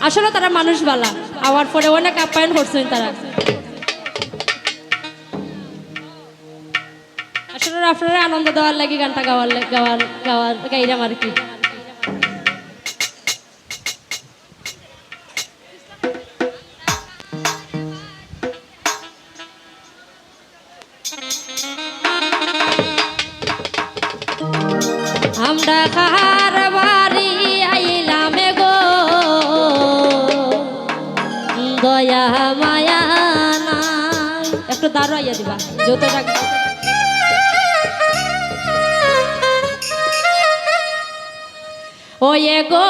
আসলে তারা মানুষ বালা আওয়ার পরে অনেক আপ্যায়ন করছেন তারা। আসলে আপনারা আনন্দ দেওয়ার লাগে গানটা গাইরাম আর কি। আমরা কাহার বাড়ি আইলাম গো দয়া মায়া না, একটু দাঁড়ো আইয়া দিবা যত টাকা ওয়ে গো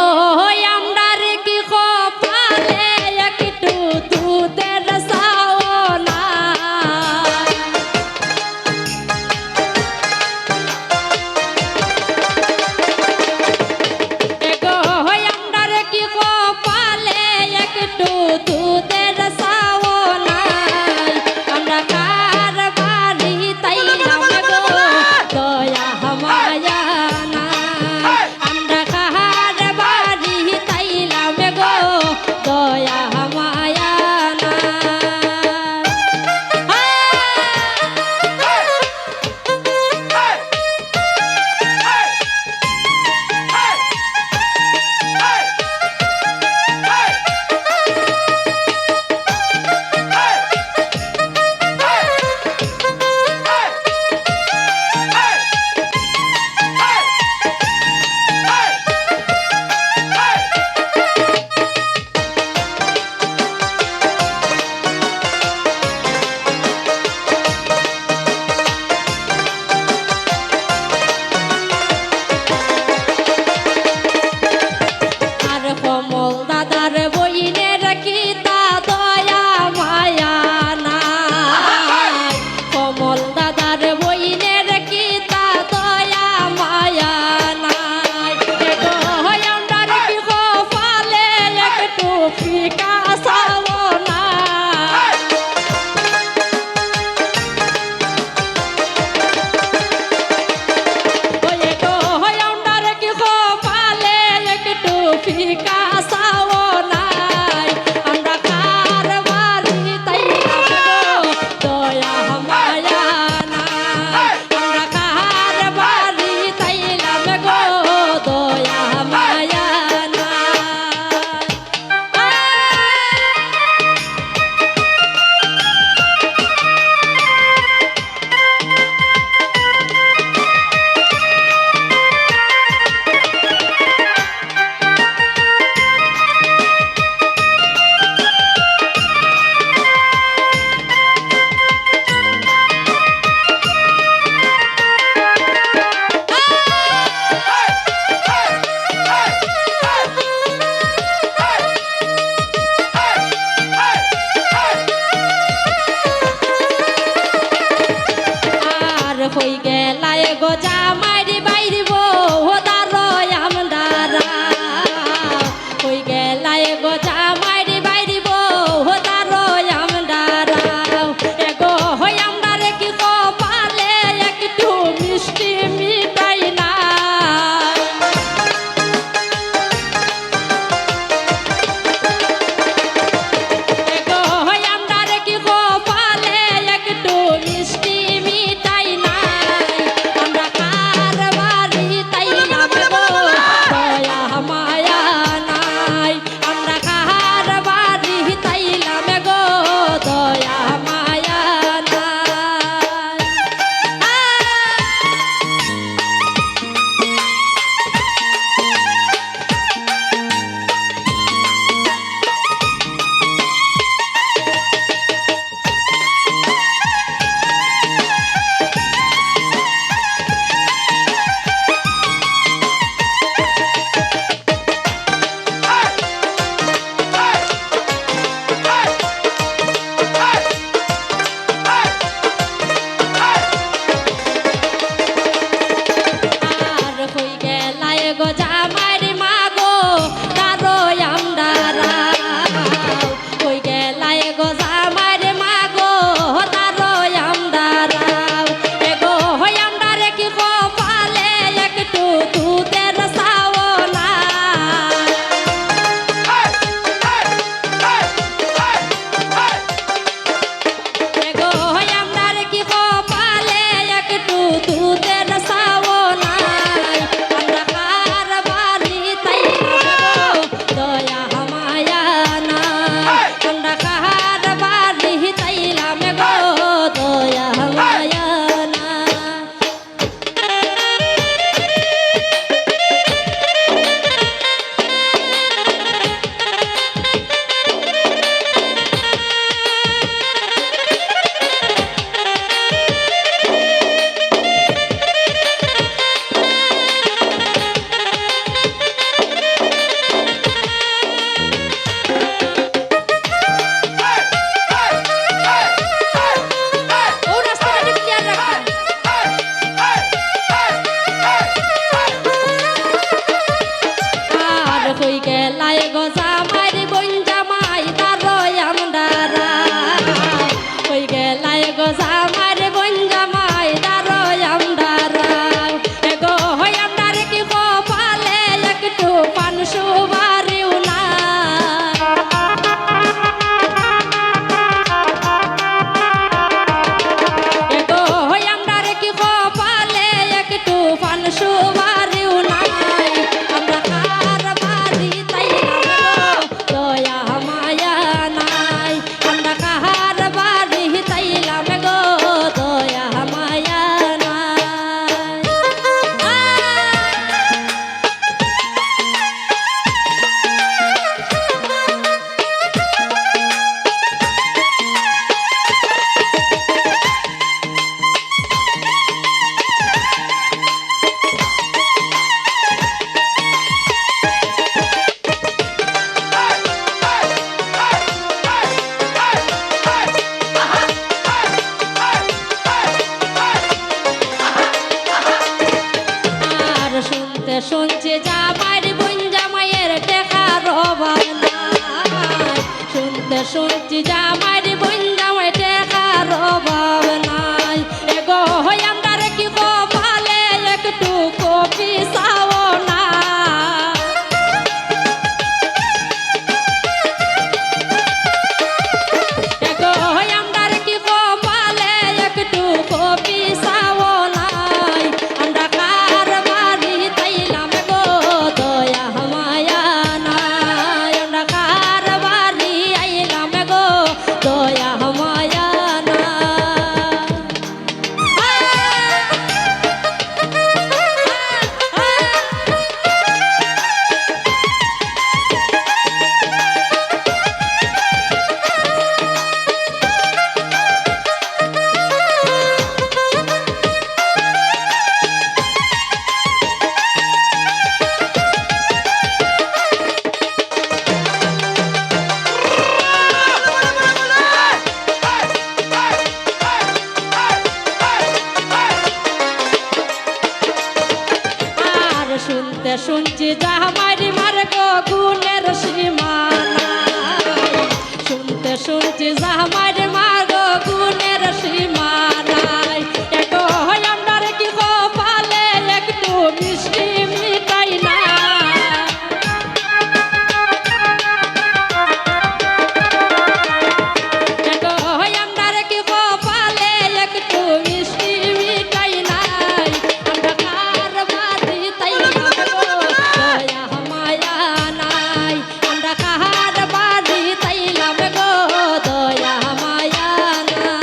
আমরা রে কি কপালে একটু দুধের সাওনা হই গেলায় গো জামাইরি বাইরিব হোদার আমদারা হই গেলায় গো জামাইরি বাইরিব হোদার আমদারা এগো হই আমদারে কি কপালে একটু মিষ্টি মিঠাই না এগো হই আমদারে কি কপালে একটু মিষ্টি মিঠাই না আমরা কার বাড়ি শুনছি জামাইর বোন জামাইয়ের টেকার অভাব নাই শুনতে শুনছি জামাইর বোন জামাই টেকার অভাব নাই এগো হই আমার কি কপালে একটু কপি চাও না এগো হই আমার কি কপালে একটু কপি চাও নাই আমরা কার বাড়ি তাইলাম গো দয়া মায়া নাই আমরা কার বাড়ি আইলাম গো দয়া মায়া নাই শুনতে শুনছি জামাইর মার্গ গুণের সীমা নাই শুনতে শুনছি জামাইর মার্গ গুণের সীমা নাই একটু হয় আমার কি কপালে একটু মিষ্টি মিঠাই না একটু হয় আমার কি কপালে একটু মিষ্টি মিঠাই নাই আমরা কার বাড়ি তাইলাম গো দয়া মায়া নাই আমরা কার বাড়ি তাইলাম গো দয়া মায়া নাই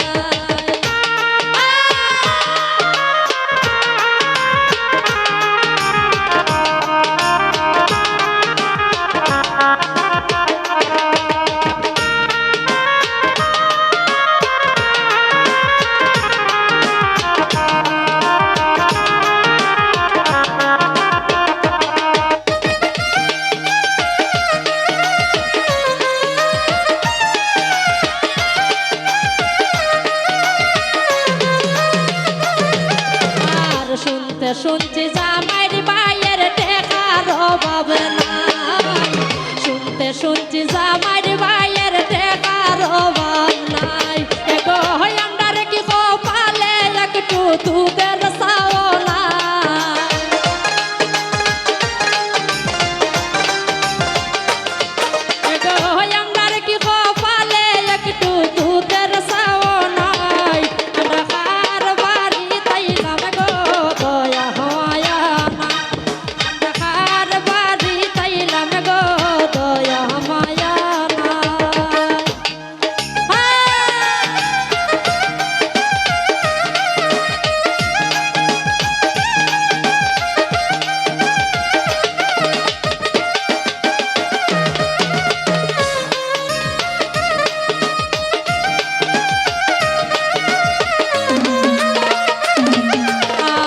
আর শুনতে শুনছি জামাইর ভাইয়ের টেকার অভাব নাই শুনতে শুনছি জামাইর ভাইয়ের টেকার অভাব নাই এগো হয় আমার কি কপালে একটু দুধের চাও না এগো হয় আমার কি কপালে একটু দুধের চাও নাই আমরা কার বাড়ি তাইলাম গো দয়া মায়া নাই আমরা কার বাড়ি তাইলাম গো দয়া মায়া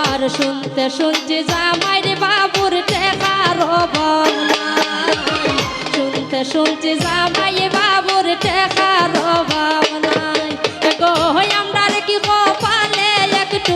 আর শুনতে শুনছি জামাইর বাবুর টেকার অভাব নাই শুনতে শুনছি জামাই বাবুর টেকার অভাব নাই গো হয় আমরা কি কপালে একটু